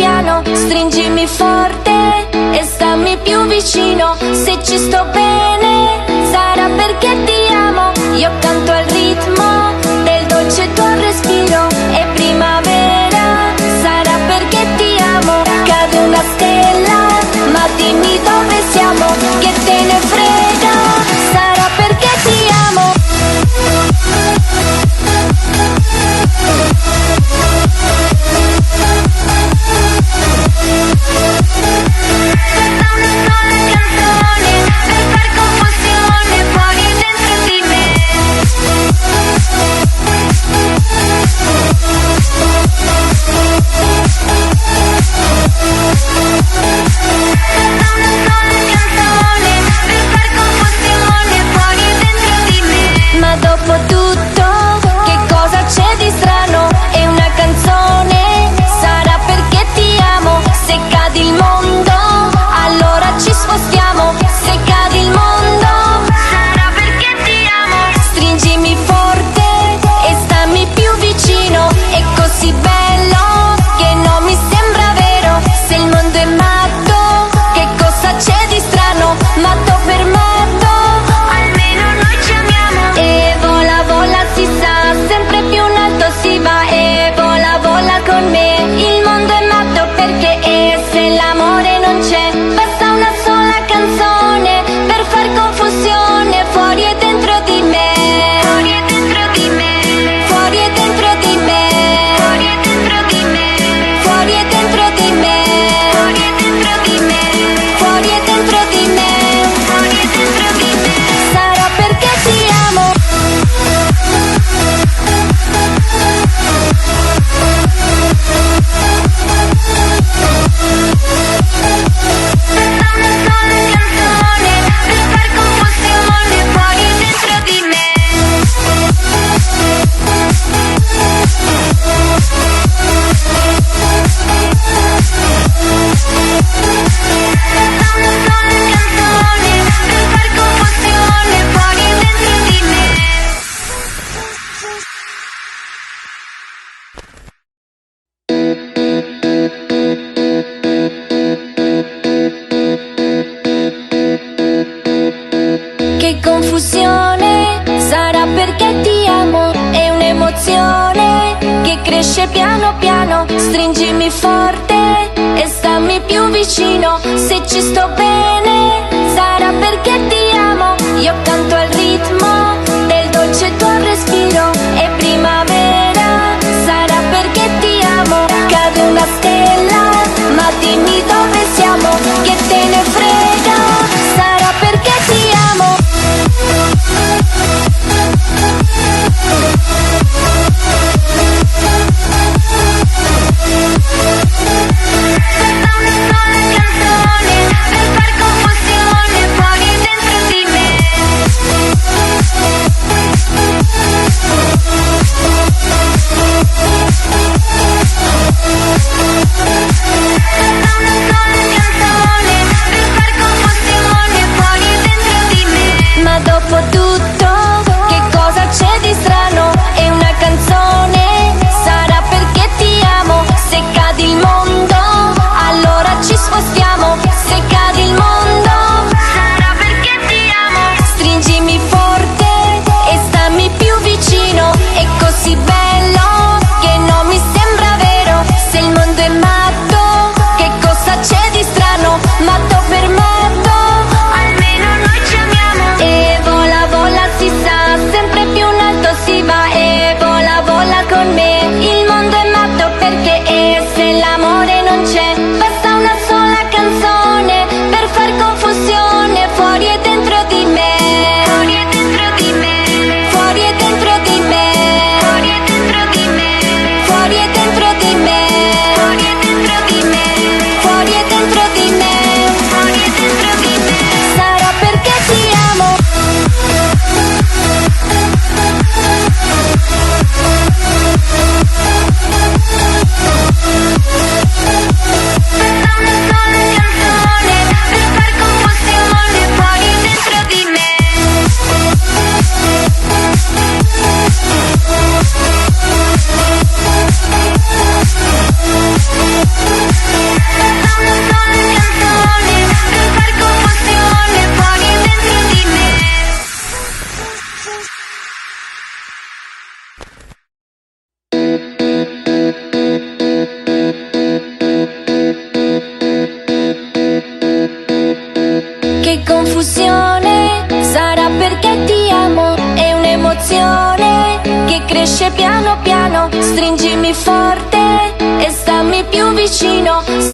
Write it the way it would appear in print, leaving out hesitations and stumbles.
piano, stringimi forte e stammi più vicino. Se ci sto bene sarà perché ti amo. Io canto al ritmo del dolce tuo respiro. E primavera sarà perché ti amo. Cade una stella, ma dimmi dove siamo, che te ne frega, sarà perché ti amo. Ma dopo tutto, che cosa c'è di strano? È una canzone, sarà perché ti amo. Se cade il mondo, allora ci spostiamo. Se cade il mondo, sarà perché ti amo. Stringimi forte e stammi più vicino. È così bello che non mi sembra vero. Se il mondo è matto, che cosa c'è di strano? Matto per matto, almeno noi ci amiamo. E vola, vola, si sa, sempre più in alto si va. E vola, vola con me, il mondo è matto perché è. Se l'amore non c'è, basta una sola canzone per far confusione. Fuori e dentro di me, fuori e dentro di me, fuori e dentro di me, fuori e dentro di me, fuori e dentro di me, fuori e dentro di me, fuori e dentro di me, fuori e dentro di me. Sarà perché ti amo. Che confusione, sarà perché ti amo. È un'emozione che cresce piano piano. Stringimi forte e stammi più vicino. Se ci sto bene, sarà perché ti amo. Io canto al ritmo del dolce tuo respiro. E primavera sarà perché ti amo. Cade una stella, ma dimmi dove siamo, che te ne frega, sarà perché ti amo. Ma dopo tutto, che cosa c'è di strano? È una canzone, sarà perché ti amo. Se cade il mondo, allora ci spostiamo. Se cade il mondo, sarà perché ti amo. Stringimi forte e stammi più vicino. È così bello che non mi sembra vero. Se il mondo è matto, che cosa c'è di strano? Matto per matto, almeno noi ci amiamo. E vola, vola, si sa, sempre più in alto si va. E vola, vola con me, il mondo è matto perché è. Se l'amore non c'è, basta una sola canzone per far confusione. Fuori e dentro di me, fuori e dentro di me, fuori e dentro di me, fuori e dentro di me, fuori e dentro di me, fuori e dentro di me, fuori e dentro di me, fuori e dentro di me. Sarà perché ti amo. Che confusione, sarà perché ti amo, è un'emozione che cresce piano piano, stringimi forte e stammi più vicino.